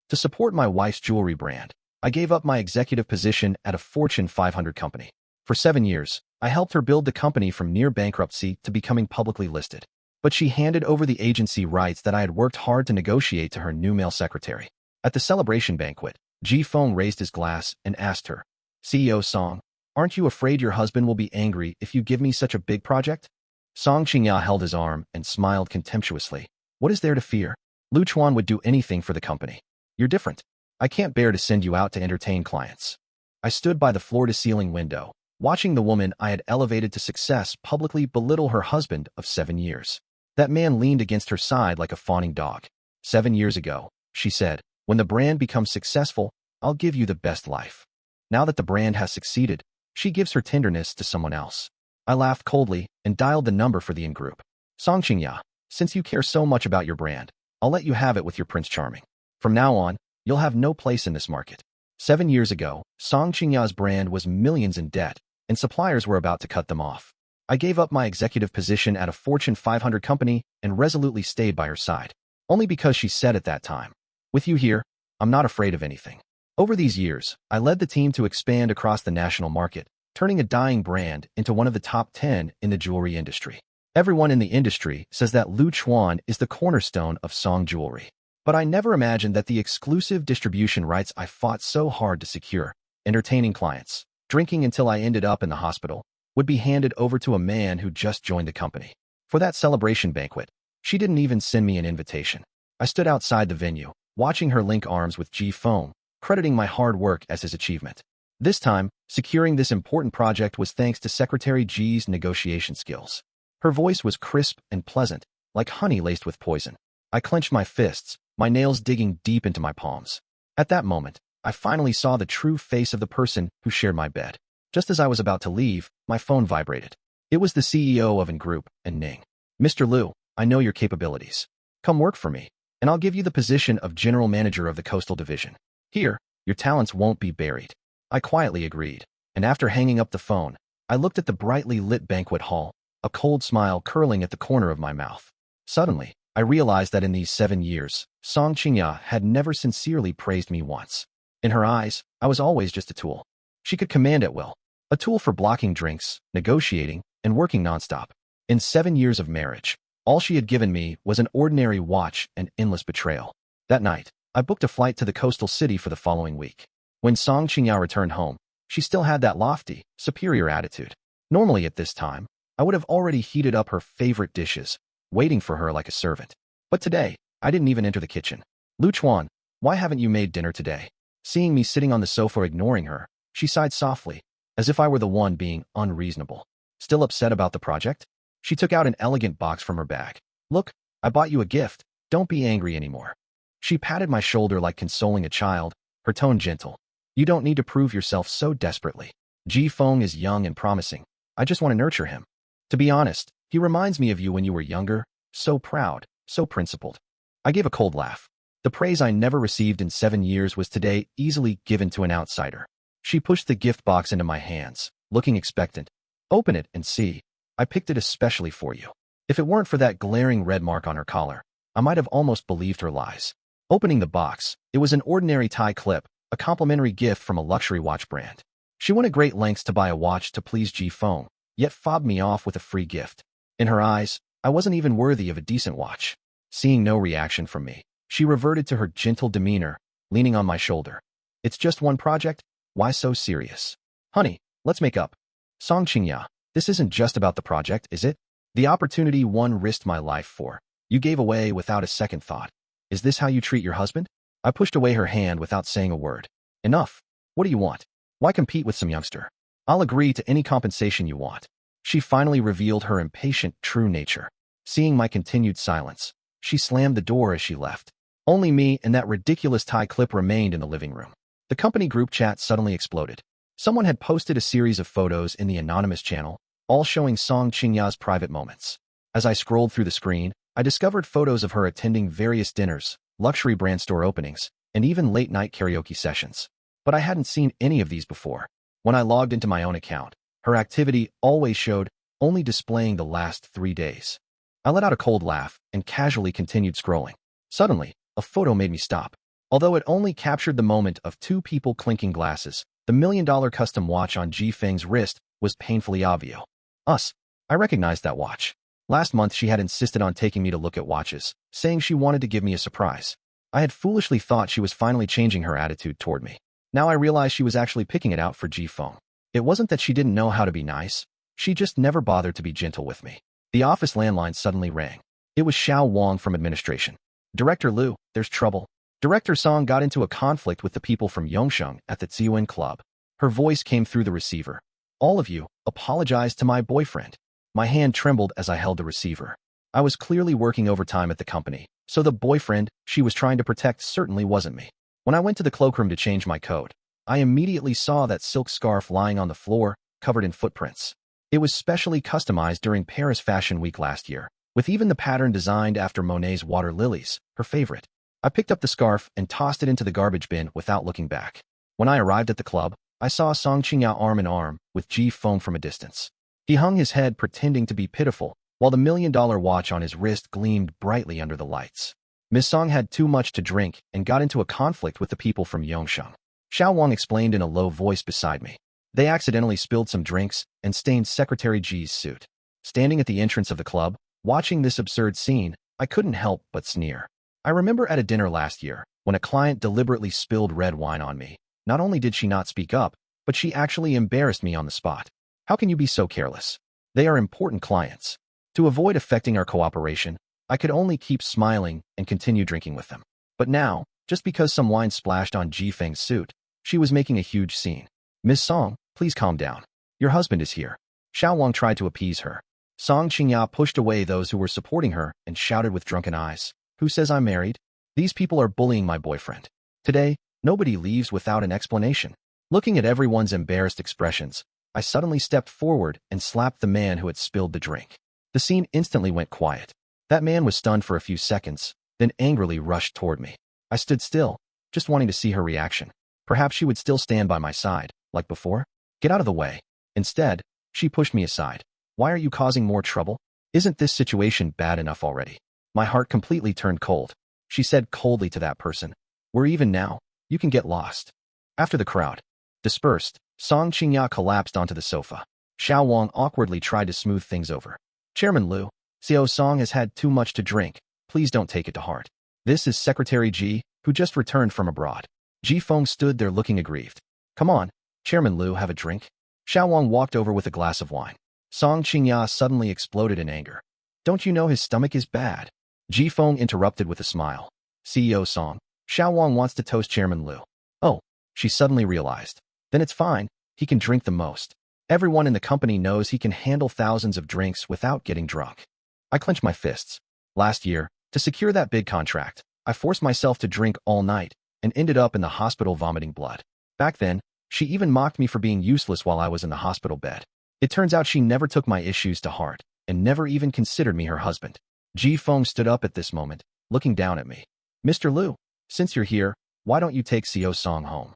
To support my wife's jewelry brand, I gave up my executive position at a Fortune 500 company. For 7 years, I helped her build the company from near bankruptcy to becoming publicly listed. But she handed over the agency rights that I had worked hard to negotiate to her new male secretary. At the celebration banquet, Ji Feng raised his glass and asked her, "CEO Song, aren't you afraid your husband will be angry if you give me such a big project?" Song Qingya held his arm and smiled contemptuously. "What is there to fear? Lu Chuan would do anything for the company. You're different. I can't bear to send you out to entertain clients." I stood by the floor-to-ceiling window, watching the woman I had elevated to success publicly belittle her husband of 7 years. That man leaned against her side like a fawning dog. "7 years ago," she said, "when the brand becomes successful, I'll give you the best life." Now that the brand has succeeded, she gives her tenderness to someone else. I laughed coldly and dialed the number for the in-group. "Song Qingya, since you care so much about your brand, I'll let you have it with your Prince Charming. From now on, you'll have no place in this market." 7 years ago, Song Qingya's brand was millions in debt, and suppliers were about to cut them off. I gave up my executive position at a Fortune 500 company and resolutely stayed by her side. Only because she said at that time, "With you here, I'm not afraid of anything." Over these years, I led the team to expand across the national market, turning a dying brand into one of the top 10 in the jewelry industry. Everyone in the industry says that Lu Chuan is the cornerstone of Song jewelry. But I never imagined that the exclusive distribution rights I fought so hard to secure, entertaining clients, drinking until I ended up in the hospital, would be handed over to a man who just joined the company. For that celebration banquet, she didn't even send me an invitation. I stood outside the venue, watching her link arms with Ji Feng, crediting my hard work as his achievement. This time, securing this important project was thanks to Secretary Ji's negotiation skills. Her voice was crisp and pleasant, like honey laced with poison. I clenched my fists, my nails digging deep into my palms. At that moment, I finally saw the true face of the person who shared my bed. Just as I was about to leave, my phone vibrated. It was the CEO of Group, and Ning. "Mr. Liu, I know your capabilities. Come work for me, and I'll give you the position of General Manager of the Coastal Division. Here, your talents won't be buried." I quietly agreed, and after hanging up the phone, I looked at the brightly lit banquet hall, a cold smile curling at the corner of my mouth. Suddenly, I realized that in these 7 years, Song Qingya had never sincerely praised me once. In her eyes, I was always just a tool. She could command at will. A tool for blocking drinks, negotiating, and working nonstop. In 7 years of marriage, all she had given me was an ordinary watch and endless betrayal. That night, I booked a flight to the coastal city for the following week. When Song Qingya returned home, she still had that lofty, superior attitude. Normally at this time, I would have already heated up her favorite dishes, waiting for her like a servant. But today, I didn't even enter the kitchen. "Lu Chuan, why haven't you made dinner today?" Seeing me sitting on the sofa ignoring her, she sighed softly, as if I were the one being unreasonable. "Still upset about the project?" She took out an elegant box from her bag. "Look, I bought you a gift. Don't be angry anymore." She patted my shoulder like consoling a child, her tone gentle. "You don't need to prove yourself so desperately. Ji Feng is young and promising. I just want to nurture him. To be honest, he reminds me of you when you were younger, so proud, so principled." I gave a cold laugh. The praise I never received in 7 years was today easily given to an outsider. She pushed the gift box into my hands, looking expectant. "Open it and see. I picked it especially for you." If it weren't for that glaring red mark on her collar, I might have almost believed her lies. Opening the box, it was an ordinary tie clip, a complimentary gift from a luxury watch brand. She went to great lengths to buy a watch to please Ji Feng, yet fobbed me off with a free gift. In her eyes, I wasn't even worthy of a decent watch. Seeing no reaction from me, she reverted to her gentle demeanor, leaning on my shoulder. "It's just one project. Why so serious? Honey, let's make up." "Song Qingya, this isn't just about the project, is it? The opportunity one risked my life for, you gave away without a second thought. Is this how you treat your husband?" I pushed away her hand without saying a word. "Enough. What do you want? Why compete with some youngster? I'll agree to any compensation you want." She finally revealed her impatient, true nature. Seeing my continued silence, she slammed the door as she left. Only me and that ridiculous tie clip remained in the living room. The company group chat suddenly exploded. Someone had posted a series of photos in the anonymous channel, all showing Song Qingya's private moments. As I scrolled through the screen, I discovered photos of her attending various dinners, luxury brand store openings, and even late-night karaoke sessions. But I hadn't seen any of these before. When I logged into my own account, her activity always showed only displaying the last 3 days. I let out a cold laugh and casually continued scrolling. Suddenly, a photo made me stop. Although it only captured the moment of two people clinking glasses, the $1 million custom watch on Ji Feng's wrist was painfully obvious. I recognized that watch. Last month she had insisted on taking me to look at watches, saying she wanted to give me a surprise. I had foolishly thought she was finally changing her attitude toward me. Now I realized she was actually picking it out for Ji Feng. It wasn't that she didn't know how to be nice. She just never bothered to be gentle with me. The office landline suddenly rang. It was Xiao Wang from administration. Director Liu, there's trouble. Director Song got into a conflict with the people from Yongsheng at the Ziyuan Club. Her voice came through the receiver. All of you, apologize to my boyfriend. My hand trembled as I held the receiver. I was clearly working overtime at the company, so the boyfriend she was trying to protect certainly wasn't me. When I went to the cloakroom to change my coat, I immediately saw that silk scarf lying on the floor, covered in footprints. It was specially customized during Paris Fashion Week last year, with even the pattern designed after Monet's water lilies, her favorite. I picked up the scarf and tossed it into the garbage bin without looking back. When I arrived at the club, I saw Song Qingya arm in arm with Ji Feng from a distance. He hung his head pretending to be pitiful, while the $1 million watch on his wrist gleamed brightly under the lights. Miss Song had too much to drink and got into a conflict with the people from Yongsheng. Xiao Wang explained in a low voice beside me. They accidentally spilled some drinks and stained Secretary Ji's suit. Standing at the entrance of the club, watching this absurd scene, I couldn't help but sneer. I remember at a dinner last year, when a client deliberately spilled red wine on me. Not only did she not speak up, but she actually embarrassed me on the spot. How can you be so careless? They are important clients. To avoid affecting our cooperation, I could only keep smiling and continue drinking with them. But now, just because some wine splashed on Ji Feng's suit, she was making a huge scene. Miss Song, please calm down. Your husband is here. Xiao Wang tried to appease her. Song Qingya pushed away those who were supporting her and shouted with drunken eyes. Who says I'm married? These people are bullying my boyfriend. Today, nobody leaves without an explanation. Looking at everyone's embarrassed expressions, I suddenly stepped forward and slapped the man who had spilled the drink. The scene instantly went quiet. That man was stunned for a few seconds, then angrily rushed toward me. I stood still, just wanting to see her reaction. Perhaps she would still stand by my side, like before? Get out of the way. Instead, she pushed me aside. Why are you causing more trouble? Isn't this situation bad enough already? My heart completely turned cold. She said coldly to that person, we're even now. You can get lost. After the crowd dispersed, Song Qingya collapsed onto the sofa. Xiao Wang awkwardly tried to smooth things over. Chairman Liu, Xiao Song has had too much to drink. Please don't take it to heart. This is Secretary Ji, who just returned from abroad. Ji Feng stood there looking aggrieved. Come on, Chairman Liu, have a drink. Xiao Wang walked over with a glass of wine. Song Qingya suddenly exploded in anger. Don't you know his stomach is bad? Ji Feng interrupted with a smile. CEO Song, Xiao Wang wants to toast Chairman Liu. Oh, she suddenly realized. Then it's fine, he can drink the most. Everyone in the company knows he can handle thousands of drinks without getting drunk. I clenched my fists. Last year, to secure that big contract, I forced myself to drink all night and ended up in the hospital vomiting blood. Back then, she even mocked me for being useless while I was in the hospital bed. It turns out she never took my issues to heart and never even considered me her husband. Ji Feng stood up at this moment, looking down at me. Mr. Liu, since you're here, why don't you take Xiao Song home?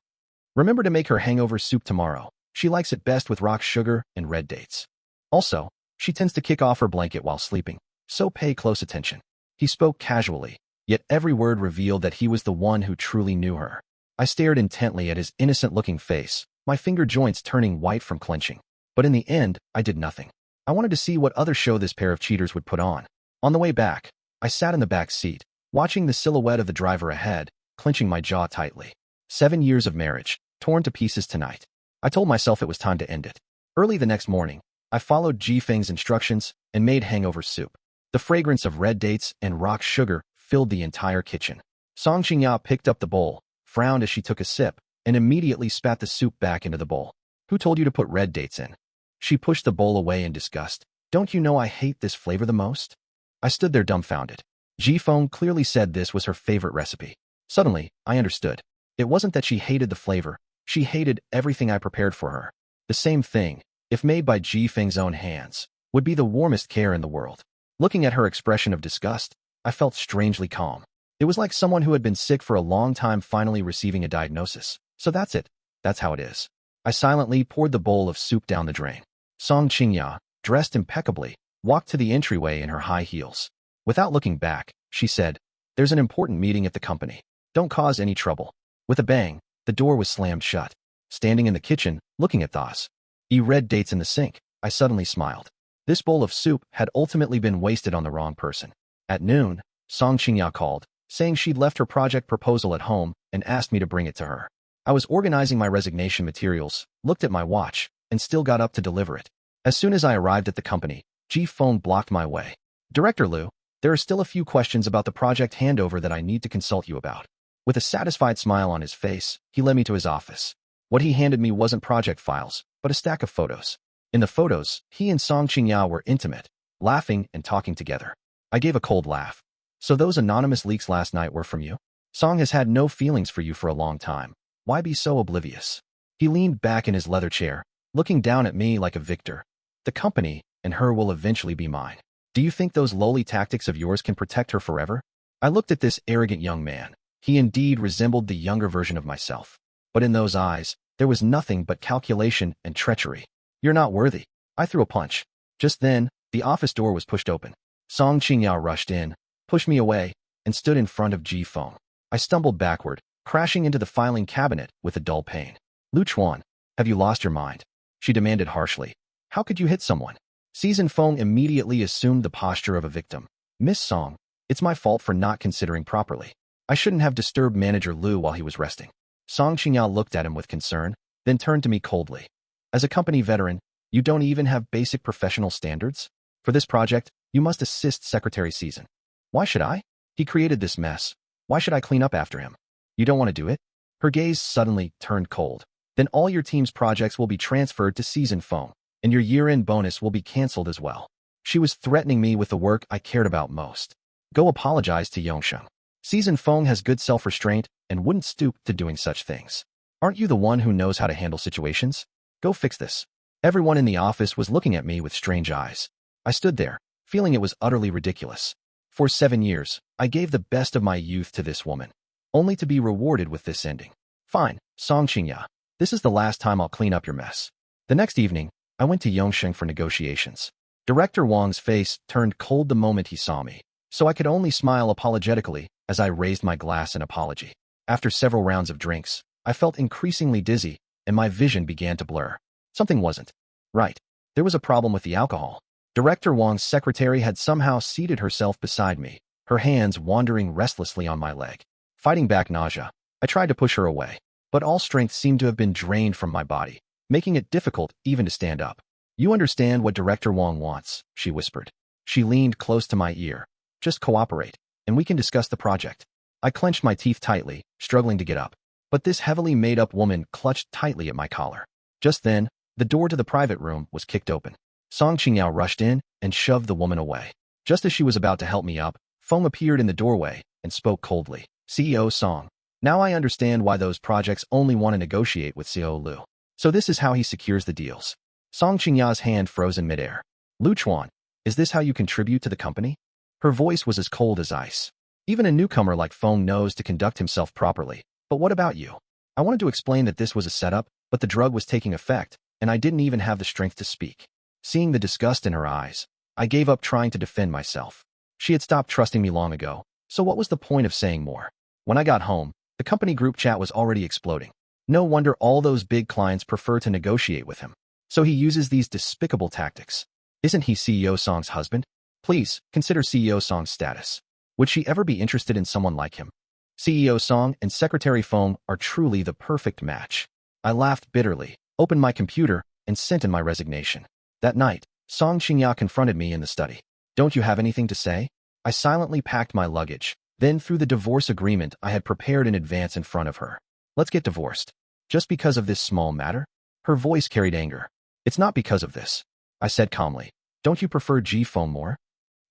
Remember to make her hangover soup tomorrow. She likes it best with rock sugar and red dates. Also, she tends to kick off her blanket while sleeping, so pay close attention. He spoke casually, yet every word revealed that he was the one who truly knew her. I stared intently at his innocent-looking face, my finger joints turning white from clenching. But in the end, I did nothing. I wanted to see what other show this pair of cheaters would put on. On the way back, I sat in the back seat, watching the silhouette of the driver ahead, clenching my jaw tightly. 7 years of marriage, torn to pieces tonight. I told myself it was time to end it. Early the next morning, I followed Ji Feng's instructions and made hangover soup. The fragrance of red dates and rock sugar filled the entire kitchen. Song Qingya picked up the bowl, frowned as she took a sip, and immediately spat the soup back into the bowl. Who told you to put red dates in? She pushed the bowl away in disgust. Don't you know I hate this flavor the most? I stood there dumbfounded. Ji Feng clearly said this was her favorite recipe. Suddenly, I understood. It wasn't that she hated the flavor. She hated everything I prepared for her. The same thing, if made by Ji Feng's own hands, would be the warmest care in the world. Looking at her expression of disgust, I felt strangely calm. It was like someone who had been sick for a long time finally receiving a diagnosis. So that's it. That's how it is. I silently poured the bowl of soup down the drain. Song Qingya, dressed impeccably, walked to the entryway in her high heels. Without looking back, she said, "There's an important meeting at the company. Don't cause any trouble. With a bang, the door was slammed shut. Standing in the kitchen, looking at those red dates in the sink, I suddenly smiled. This bowl of soup had ultimately been wasted on the wrong person. At noon, Song Qingya called, saying she'd left her project proposal at home and asked me to bring it to her. I was organizing my resignation materials, looked at my watch, and still got up to deliver it. As soon as I arrived at the company, Ji Feng blocked my way. Director Liu, there are still a few questions about the project handover that I need to consult you about. With a satisfied smile on his face, he led me to his office. What he handed me wasn't project files, but a stack of photos. In the photos, he and Song Qingya were intimate, laughing and talking together. I gave a cold laugh. So those anonymous leaks last night were from you? Song has had no feelings for you for a long time. Why be so oblivious? He leaned back in his leather chair, looking down at me like a victor. The company and her will eventually be mine. Do you think those lowly tactics of yours can protect her forever? I looked at this arrogant young man. He indeed resembled the younger version of myself. But in those eyes, there was nothing but calculation and treachery. You're not worthy. I threw a punch. Just then, the office door was pushed open. Song Qingya rushed in, pushed me away, and stood in front of Ji Feng. I stumbled backward, crashing into the filing cabinet with a dull pain. Lu Chuan, have you lost your mind? She demanded harshly. How could you hit someone? Season Feng immediately assumed the posture of a victim. Miss Song, it's my fault for not considering properly. I shouldn't have disturbed Manager Liu while he was resting. Song Qingya looked at him with concern, then turned to me coldly. As a company veteran, you don't even have basic professional standards? For this project, you must assist Secretary Season. Why should I? He created this mess. Why should I clean up after him? You don't want to do it? Her gaze suddenly turned cold. Then all your team's projects will be transferred to Season Feng, and your year-end bonus will be cancelled as well. She was threatening me with the work I cared about most. Go apologize to Yongsheng. Season Feng has good self-restraint and wouldn't stoop to doing such things. Aren't you the one who knows how to handle situations? Go fix this. Everyone in the office was looking at me with strange eyes. I stood there, feeling it was utterly ridiculous. For 7 years, I gave the best of my youth to this woman, only to be rewarded with this ending. Fine, Song Qingya. This is the last time I'll clean up your mess. The next evening, I went to Yongsheng for negotiations. Director Wang's face turned cold the moment he saw me, so I could only smile apologetically as I raised my glass in apology. After several rounds of drinks, I felt increasingly dizzy, and my vision began to blur. Something wasn't right. There was a problem with the alcohol. Director Wang's secretary had somehow seated herself beside me, her hands wandering restlessly on my leg. Fighting back nausea, I tried to push her away, but all strength seemed to have been drained from my body, making it difficult even to stand up. You understand what Director Wang wants, she whispered. She leaned close to my ear. Just cooperate, and we can discuss the project. I clenched my teeth tightly, struggling to get up. But this heavily made-up woman clutched tightly at my collar. Just then, the door to the private room was kicked open. Song Qingya rushed in and shoved the woman away. Just as she was about to help me up, Feng appeared in the doorway and spoke coldly. CEO Song, now I understand why those projects only want to negotiate with CEO Liu. So this is how he secures the deals. Song Qingya's hand froze in midair. Lu Chuan, is this how you contribute to the company? Her voice was as cold as ice. Even a newcomer like Feng knows to conduct himself properly. But what about you? I wanted to explain that this was a setup, but the drug was taking effect, and I didn't even have the strength to speak. Seeing the disgust in her eyes, I gave up trying to defend myself. She had stopped trusting me long ago, so what was the point of saying more? When I got home, the company group chat was already exploding. No wonder all those big clients prefer to negotiate with him. So he uses these despicable tactics. Isn't he CEO Song's husband? Please, consider CEO Song's status. Would she ever be interested in someone like him? CEO Song and Secretary Feng are truly the perfect match. I laughed bitterly, opened my computer, and sent in my resignation. That night, Song Qingya confronted me in the study. Don't you have anything to say? I silently packed my luggage, then threw the divorce agreement I had prepared in advance in front of her. Let's get divorced. Just because of this small matter? Her voice carried anger. It's not because of this, I said calmly. Don't you prefer Ji Feng more?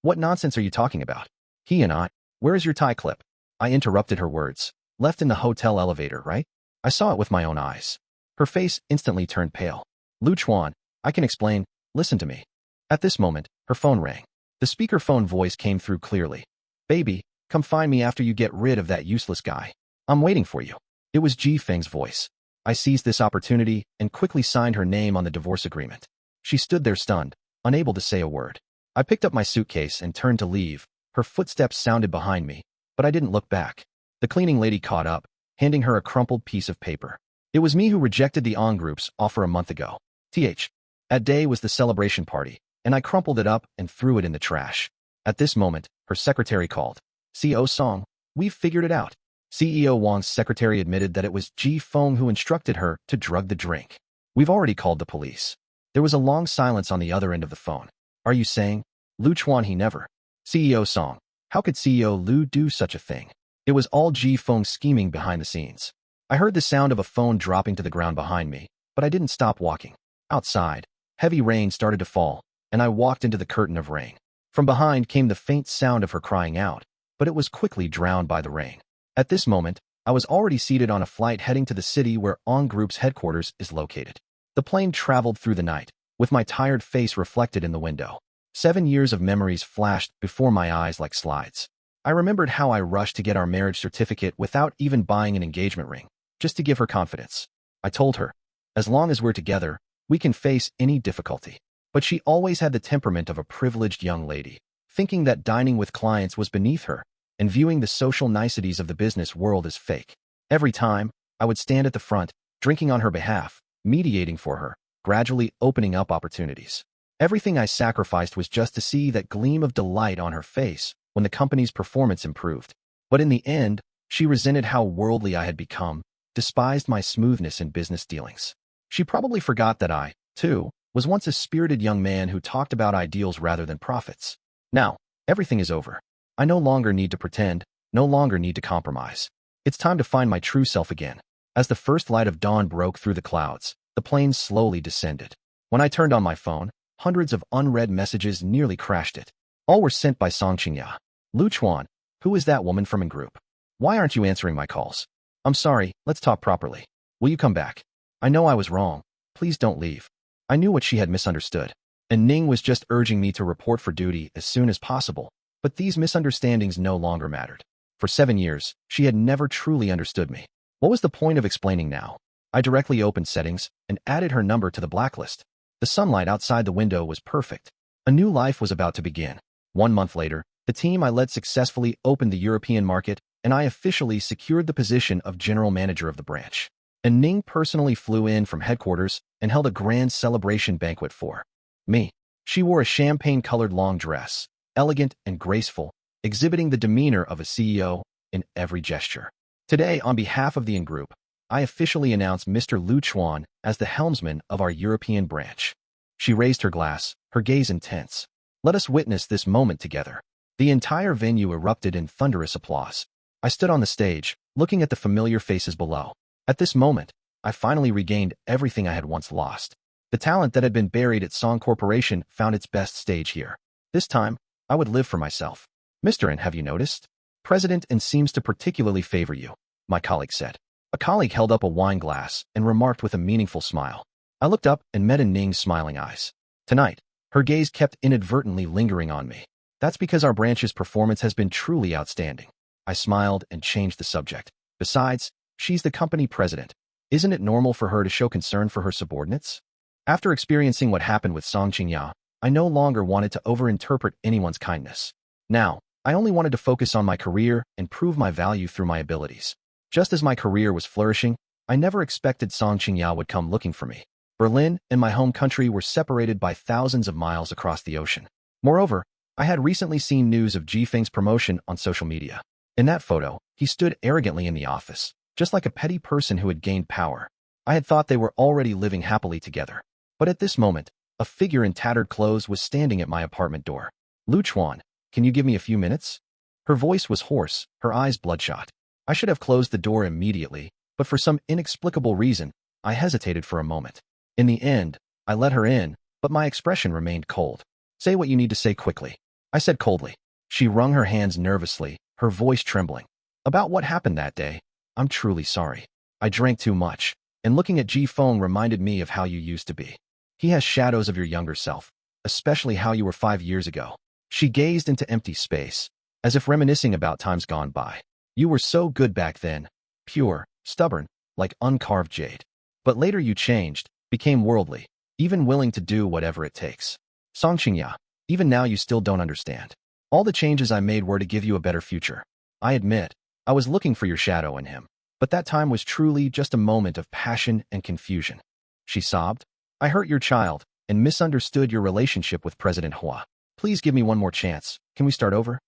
What nonsense are you talking about? He and I, where is your tie clip? I interrupted her words. Left in the hotel elevator, right? I saw it with my own eyes. Her face instantly turned pale. Lu Chuan, I can explain. Listen to me. At this moment, her phone rang. The speakerphone voice came through clearly. Baby, come find me after you get rid of that useless guy. I'm waiting for you. It was Ji Feng's voice. I seized this opportunity and quickly signed her name on the divorce agreement. She stood there stunned, unable to say a word. I picked up my suitcase and turned to leave. Her footsteps sounded behind me, but I didn't look back. The cleaning lady caught up, handing her a crumpled piece of paper. It was me who rejected the on-group's offer a month ago. That day was the celebration party, and I crumpled it up and threw it in the trash. At this moment, her secretary called. CEO Song, we've figured it out. CEO Wang's secretary admitted that it was Ji Feng who instructed her to drug the drink. We've already called the police. There was a long silence on the other end of the phone. Are you saying? Lu Chuan he never. CEO Song, how could CEO Lu do such a thing? It was all Ji Feng scheming behind the scenes. I heard the sound of a phone dropping to the ground behind me, but I didn't stop walking. Outside, heavy rain started to fall, and I walked into the curtain of rain. From behind came the faint sound of her crying out, but it was quickly drowned by the rain. At this moment, I was already seated on a flight heading to the city where On Group's headquarters is located. The plane traveled through the night, with my tired face reflected in the window. 7 years of memories flashed before my eyes like slides. I remembered how I rushed to get our marriage certificate without even buying an engagement ring, just to give her confidence. I told her, as long as we're together, we can face any difficulty. But she always had the temperament of a privileged young lady, thinking that dining with clients was beneath her, and viewing the social niceties of the business world as fake. Every time, I would stand at the front, drinking on her behalf, mediating for her, gradually opening up opportunities. Everything I sacrificed was just to see that gleam of delight on her face when the company's performance improved. But in the end, she resented how worldly I had become, despised my smoothness in business dealings. She probably forgot that I, too, was once a spirited young man who talked about ideals rather than profits. Now, everything is over. I no longer need to pretend, no longer need to compromise. It's time to find my true self again. As the first light of dawn broke through the clouds, the plane slowly descended. When I turned on my phone, hundreds of unread messages nearly crashed it. All were sent by Song Qingya. Lu Chuan, who is that woman from In Group? Why aren't you answering my calls? I'm sorry, let's talk properly. Will you come back? I know I was wrong. Please don't leave. I knew what she had misunderstood. And Ning was just urging me to report for duty as soon as possible. But these misunderstandings no longer mattered. For 7 years, she had never truly understood me. What was the point of explaining now? I directly opened settings and added her number to the blacklist. The sunlight outside the window was perfect. A new life was about to begin. 1 month later, the team I led successfully opened the European market, and I officially secured the position of general manager of the branch. And Ning personally flew in from headquarters and held a grand celebration banquet for me. She wore a champagne-colored long dress, elegant and graceful, exhibiting the demeanor of a CEO in every gesture. Today, on behalf of the In Group, I officially announce Mr. Lu Chuan as the helmsman of our European branch. She raised her glass, her gaze intense. Let us witness this moment together. The entire venue erupted in thunderous applause. I stood on the stage, looking at the familiar faces below. At this moment, I finally regained everything I had once lost. The talent that had been buried at Song Corporation found its best stage here. This time, I would live for myself. Mr. N, have you noticed? President N seems to particularly favor you, my colleague said. A colleague held up a wine glass and remarked with a meaningful smile. I looked up and met Ning's smiling eyes. Tonight, her gaze kept inadvertently lingering on me. That's because our branch's performance has been truly outstanding. I smiled and changed the subject. Besides, she's the company president. Isn't it normal for her to show concern for her subordinates? After experiencing what happened with Song Qingya, I no longer wanted to overinterpret anyone's kindness. Now, I only wanted to focus on my career and prove my value through my abilities. Just as my career was flourishing, I never expected Song Qingya would come looking for me. Berlin and my home country were separated by thousands of miles across the ocean. Moreover, I had recently seen news of Ji Feng's promotion on social media. In that photo, he stood arrogantly in the office, just like a petty person who had gained power. I had thought they were already living happily together. But at this moment, a figure in tattered clothes was standing at my apartment door. Lu Chuan, can you give me a few minutes? Her voice was hoarse, her eyes bloodshot. I should have closed the door immediately, but for some inexplicable reason, I hesitated for a moment. In the end, I let her in, but my expression remained cold. Say what you need to say quickly, I said coldly. She wrung her hands nervously, her voice trembling. About what happened that day, I'm truly sorry. I drank too much, and looking at Ji Feng reminded me of how you used to be. He has shadows of your younger self, especially how you were 5 years ago. She gazed into empty space, as if reminiscing about times gone by. You were so good back then, pure, stubborn, like uncarved jade. But later you changed, became worldly, even willing to do whatever it takes. Song Qingya, even now you still don't understand. All the changes I made were to give you a better future. I admit, I was looking for your shadow in him. But that time was truly just a moment of passion and confusion. She sobbed. I hurt your child and misunderstood your relationship with President Hua. Please give me one more chance. Can we start over?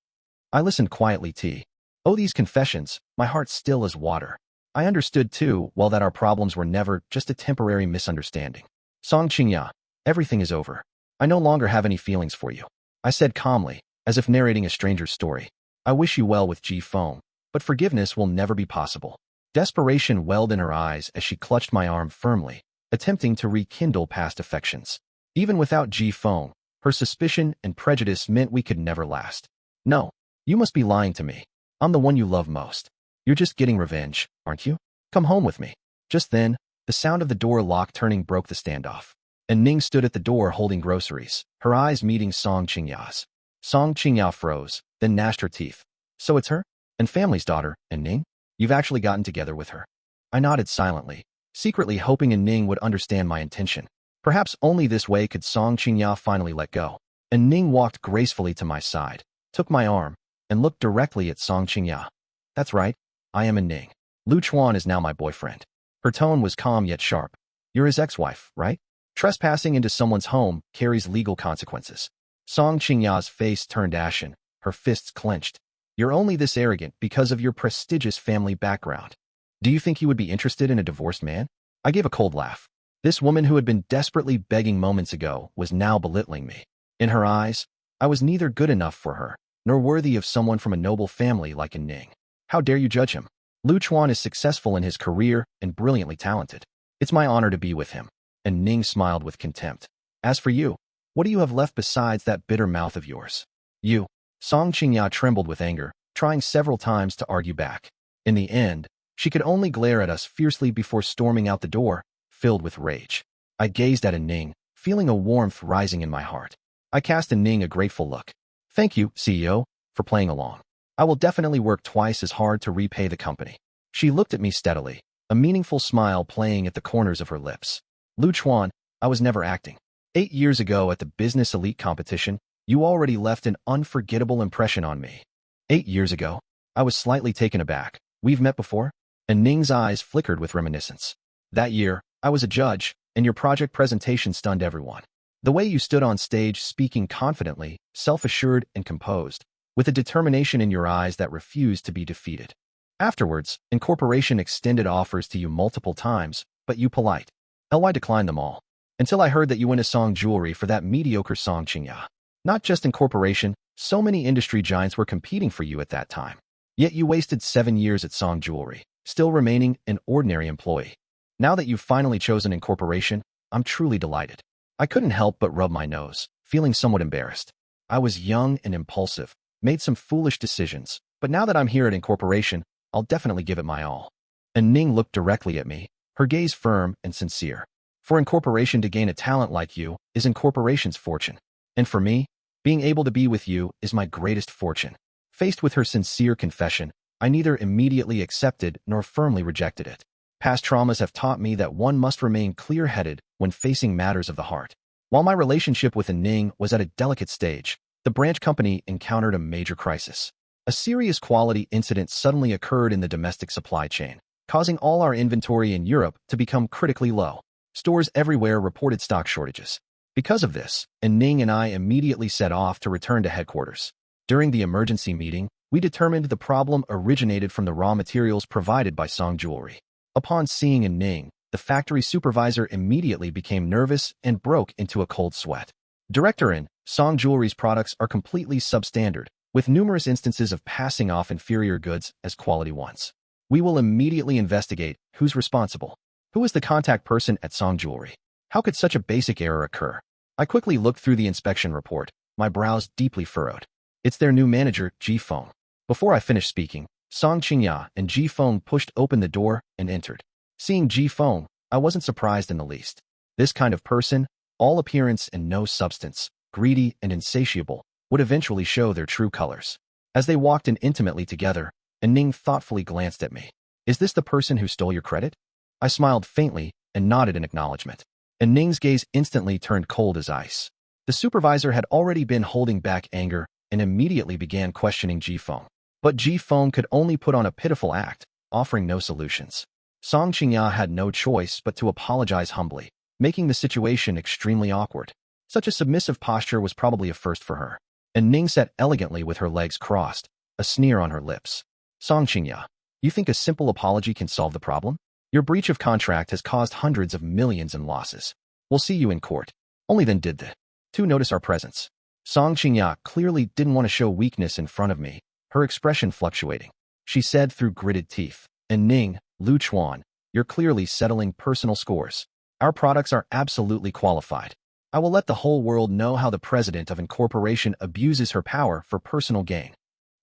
I listened quietly. Oh, these confessions, my heart still as water. I understood too, well, that our problems were never just a temporary misunderstanding. Song Qingya, everything is over. I no longer have any feelings for you. I said calmly, as if narrating a stranger's story. I wish you well with Ji Feng, but forgiveness will never be possible. Desperation welled in her eyes as she clutched my arm firmly, attempting to rekindle past affections. Even without Ji Feng, her suspicion and prejudice meant we could never last. No, you must be lying to me. I'm the one you love most. You're just getting revenge, aren't you? Come home with me. Just then, the sound of the door lock turning broke the standoff. And Ning stood at the door holding groceries, her eyes meeting Song Qingya's. Song Qingya froze, then gnashed her teeth. So it's her? And family's daughter, and Ning? You've actually gotten together with her. I nodded silently, secretly hoping Ning would understand my intention. Perhaps only this way could Song Qingya finally let go. And Ning walked gracefully to my side, took my arm, and looked directly at Song Qingya. That's right, I am Ning. Lu Chuan is now my boyfriend. Her tone was calm yet sharp. You're his ex-wife, right? Trespassing into someone's home carries legal consequences. Song Qingya's face turned ashen, her fists clenched. You're only this arrogant because of your prestigious family background. Do you think you would be interested in a divorced man? I gave a cold laugh. This woman who had been desperately begging moments ago was now belittling me. In her eyes, I was neither good enough for her, nor worthy of someone from a noble family like Ning. How dare you judge him? Lu Chuan is successful in his career and brilliantly talented. It's my honor to be with him. And Ning smiled with contempt. As for you, what do you have left besides that bitter mouth of yours? You. Song Qingya trembled with anger, trying several times to argue back. In the end, she could only glare at us fiercely before storming out the door, filled with rage. I gazed at Ning, feeling a warmth rising in my heart. I cast Ning a grateful look. Thank you, CEO, for playing along. I will definitely work twice as hard to repay the company. She looked at me steadily, a meaningful smile playing at the corners of her lips. Lu Chuan, I was never acting. 8 years ago at the Business Elite competition, you already left an unforgettable impression on me. 8 years ago? I was slightly taken aback. We've met before? And Ning's eyes flickered with reminiscence. That year, I was a judge, and your project presentation stunned everyone. The way you stood on stage speaking confidently, self-assured and composed, with a determination in your eyes that refused to be defeated. Afterwards, Incorporation extended offers to you multiple times, but you polite. I declined them all. Until I heard that you went to Song Jewelry for that mediocre Song Qingya. Not just Incorporation, so many industry giants were competing for you at that time. Yet you wasted 7 years at Song Jewelry, still remaining an ordinary employee. Now that you've finally chosen Incorporation, I'm truly delighted. I couldn't help but rub my nose, feeling somewhat embarrassed. I was young and impulsive, made some foolish decisions, but now that I'm here at Incorporation, I'll definitely give it my all. And Ning looked directly at me, her gaze firm and sincere. For Incorporation to gain a talent like you is Incorporation's fortune. And for me, being able to be with you is my greatest fortune. Faced with her sincere confession, I neither immediately accepted nor firmly rejected it. Past traumas have taught me that one must remain clear-headed when facing matters of the heart. While my relationship with Ning was at a delicate stage, the branch company encountered a major crisis. A serious quality incident suddenly occurred in the domestic supply chain, causing all our inventory in Europe to become critically low. Stores everywhere reported stock shortages. Because of this, Ning and I immediately set off to return to headquarters. During the emergency meeting, we determined the problem originated from the raw materials provided by Song Jewelry. Upon seeing Ning, the factory supervisor immediately became nervous and broke into a cold sweat. Director in Song Jewelry's products are completely substandard, with numerous instances of passing off inferior goods as quality ones. We will immediately investigate who's responsible. Who is the contact person at Song Jewelry? How could such a basic error occur? I quickly looked through the inspection report, my brows deeply furrowed. It's their new manager, Ji Feng. Before I finished speaking, Song Qingya and Ji Feng pushed open the door and entered. Seeing Ji Feng, I wasn't surprised in the least. This kind of person, all appearance and no substance, greedy and insatiable, would eventually show their true colors. As they walked in intimately together, Ning thoughtfully glanced at me. Is this the person who stole your credit? I smiled faintly and nodded in acknowledgement. Ning's gaze instantly turned cold as ice. The supervisor had already been holding back anger and immediately began questioning Ji Feng. But Ji Feng could only put on a pitiful act, offering no solutions. Song Qingya had no choice but to apologize humbly, making the situation extremely awkward. Such a submissive posture was probably a first for her. And Ning sat elegantly with her legs crossed, a sneer on her lips. Song Qingya, you think a simple apology can solve the problem? Your breach of contract has caused hundreds of millions in losses. We'll see you in court. Only then did the two notice our presence. Song Qingya clearly didn't want to show weakness in front of me, her expression fluctuating. She said through gritted teeth, and Ning, Lu Chuan, you're clearly settling personal scores. Our products are absolutely qualified. I will let the whole world know how the president of an corporation abuses her power for personal gain.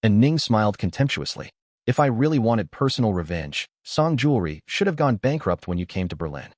And Ning smiled contemptuously. If I really wanted personal revenge, Song Jewelry should have gone bankrupt when you came to Berlin.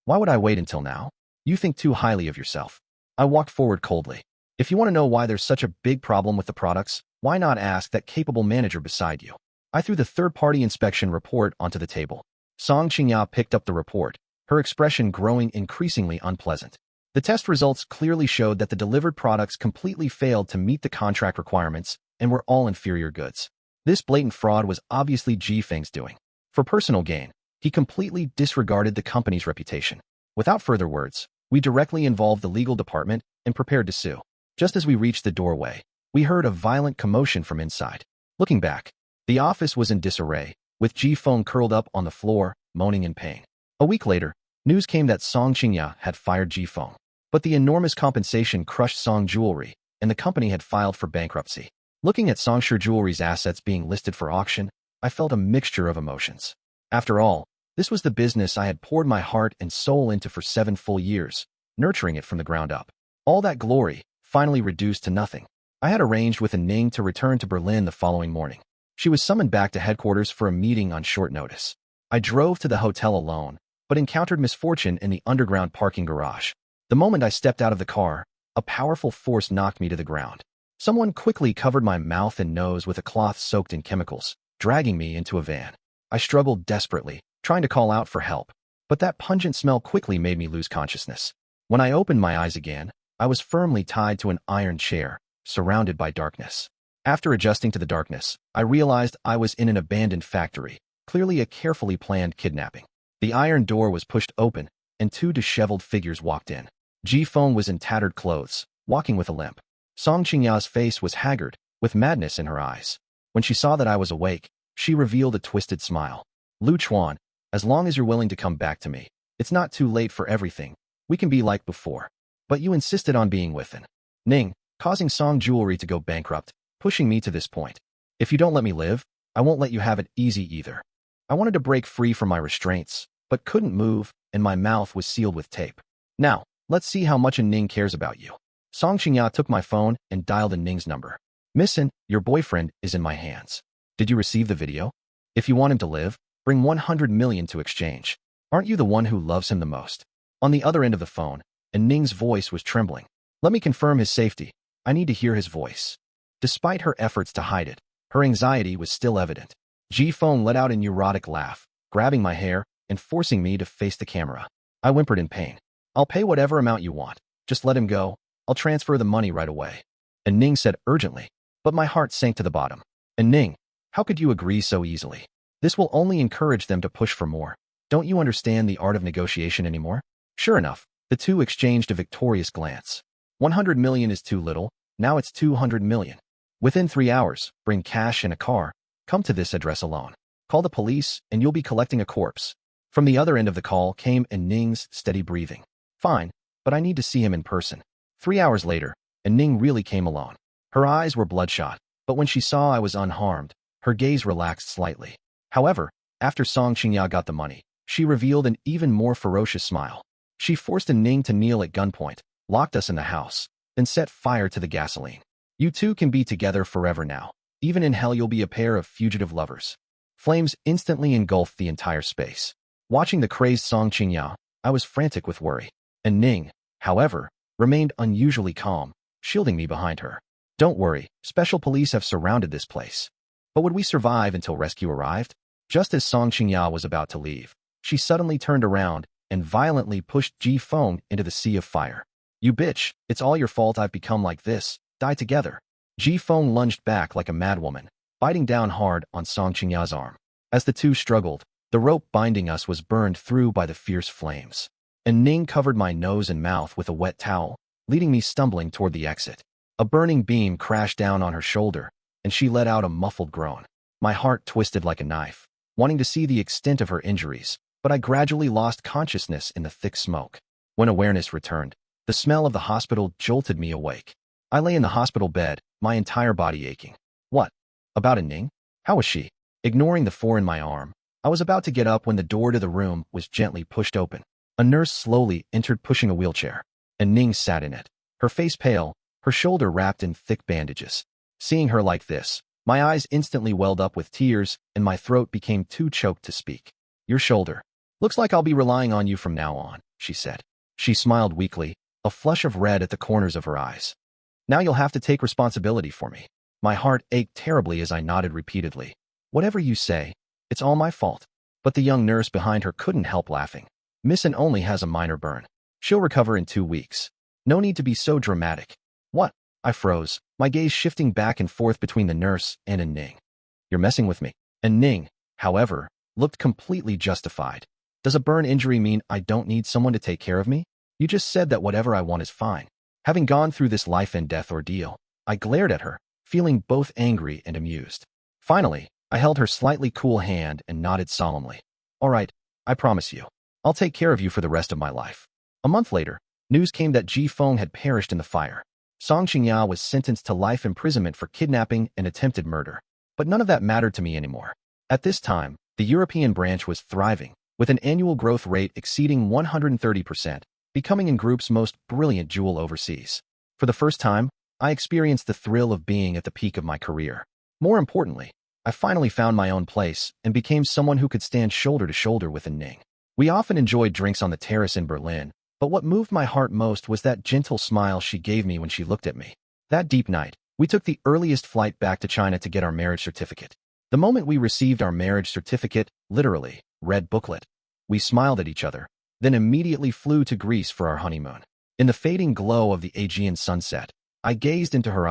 Why would I wait until now? You think too highly of yourself. I walked forward coldly. If you want to know why there's such a big problem with the products, why not ask that capable manager beside you? I threw the third-party inspection report onto the table. Song Qingya picked up the report, her expression growing increasingly unpleasant. The test results clearly showed that the delivered products completely failed to meet the contract requirements and were all inferior goods. This blatant fraud was obviously Ji Feng's doing. For personal gain, he completely disregarded the company's reputation. Without further words, we directly involved the legal department and prepared to sue. Just as we reached the doorway, we heard a violent commotion from inside. Looking back, the office was in disarray, with Ji Feng curled up on the floor, moaning in pain. A week later, news came that Song Qingya had fired Ji Feng. But the enormous compensation crushed Song Jewelry, and the company had filed for bankruptcy. Looking at Songsure Jewelry's assets being listed for auction, I felt a mixture of emotions. After all, this was the business I had poured my heart and soul into for 7 full years, nurturing it from the ground up. All that glory, finally reduced to nothing. I had arranged with Ning to return to Berlin the following morning. She was summoned back to headquarters for a meeting on short notice. I drove to the hotel alone, but encountered misfortune in the underground parking garage. The moment I stepped out of the car, a powerful force knocked me to the ground. Someone quickly covered my mouth and nose with a cloth soaked in chemicals, dragging me into a van. I struggled desperately, trying to call out for help, but that pungent smell quickly made me lose consciousness. When I opened my eyes again, I was firmly tied to an iron chair, surrounded by darkness. After adjusting to the darkness, I realized I was in an abandoned factory, clearly a carefully planned kidnapping. The iron door was pushed open, and 2 disheveled figures walked in. Ji Feng was in tattered clothes, walking with a limp. Song Qingya's face was haggard, with madness in her eyes. When she saw that I was awake, she revealed a twisted smile. Lu Chuan, as long as you're willing to come back to me, it's not too late for everything. We can be like before. But you insisted on being with Ning, causing Song Jewelry to go bankrupt, pushing me to this point. If you don't let me live, I won't let you have it easy either. I wanted to break free from my restraints, but couldn't move, and my mouth was sealed with tape. Now, let's see how much Ning cares about you. Song Qingya took my phone and dialed Ning's number. Missin, your boyfriend is in my hands. Did you receive the video? If you want him to live, bring 100 million to exchange. Aren't you the one who loves him the most? On the other end of the phone, Ning's voice was trembling. Let me confirm his safety. I need to hear his voice. Despite her efforts to hide it, her anxiety was still evident. Ji Feng let out a neurotic laugh, grabbing my hair and forcing me to face the camera. I whimpered in pain. I'll pay whatever amount you want. Just let him go. I'll transfer the money right away. And Ning said urgently, but my heart sank to the bottom. And Ning, how could you agree so easily? This will only encourage them to push for more. Don't you understand the art of negotiation anymore? Sure enough, the two exchanged a victorious glance. 100 million is too little, now it's 200 million. Within 3 hours, bring cash and a car. Come to this address alone. Call the police and you'll be collecting a corpse. From the other end of the call came Ning's steady breathing. Fine, but I need to see him in person. 3 hours later, Ning really came alone. Her eyes were bloodshot, but when she saw I was unharmed, her gaze relaxed slightly. However, after Song Qingya got the money, she revealed an even more ferocious smile. She forced Ning to kneel at gunpoint, locked us in the house, then set fire to the gasoline. You two can be together forever now. Even in hell you'll be a pair of fugitive lovers. Flames instantly engulfed the entire space. Watching the crazed Song Qingya, I was frantic with worry. And Ning, however, remained unusually calm, shielding me behind her. Don't worry, special police have surrounded this place. But would we survive until rescue arrived? Just as Song Qingya was about to leave, she suddenly turned around and violently pushed Ji Feng into the sea of fire. You bitch, it's all your fault I've become like this. Die together. Ji Feng lunged back like a madwoman, biting down hard on Song Qingya's arm. As the two struggled, the rope binding us was burned through by the fierce flames. And Ning covered my nose and mouth with a wet towel, leading me stumbling toward the exit. A burning beam crashed down on her shoulder, and she let out a muffled groan. My heart twisted like a knife, wanting to see the extent of her injuries, but I gradually lost consciousness in the thick smoke. When awareness returned, the smell of the hospital jolted me awake. I lay in the hospital bed, my entire body aching. What? About Ning? How was she? Ignoring the 4 in my arm, I was about to get up when the door to the room was gently pushed open. A nurse slowly entered pushing a wheelchair, and Ning sat in it, her face pale, her shoulder wrapped in thick bandages. Seeing her like this, my eyes instantly welled up with tears, and my throat became too choked to speak. Your shoulder. Looks like I'll be relying on you from now on, she said. She smiled weakly, a flush of red at the corners of her eyes. Now you'll have to take responsibility for me. My heart ached terribly as I nodded repeatedly. Whatever you say, it's all my fault. But the young nurse behind her couldn't help laughing. Missin only has a minor burn. She'll recover in 2 weeks. No need to be so dramatic. What? I froze, my gaze shifting back and forth between the nurse and Ning. You're messing with me. And Ning, however, looked completely justified. Does a burn injury mean I don't need someone to take care of me? You just said that whatever I want is fine. Having gone through this life and death ordeal, I glared at her, feeling both angry and amused. Finally, I held her slightly cool hand and nodded solemnly. All right, I promise you. I'll take care of you for the rest of my life. A month later, news came that Ji Feng had perished in the fire. Song Qingya was sentenced to life imprisonment for kidnapping and attempted murder. But none of that mattered to me anymore. At this time, the European branch was thriving, with an annual growth rate exceeding 130%, becoming in group's most brilliant jewel overseas. For the first time, I experienced the thrill of being at the peak of my career. More importantly, I finally found my own place and became someone who could stand shoulder to shoulder with Ning. We often enjoyed drinks on the terrace in Berlin, but what moved my heart most was that gentle smile she gave me when she looked at me. That deep night, we took the earliest flight back to China to get our marriage certificate. The moment we received our marriage certificate, literally, red booklet, we smiled at each other, then immediately flew to Greece for our honeymoon. In the fading glow of the Aegean sunset, I gazed into her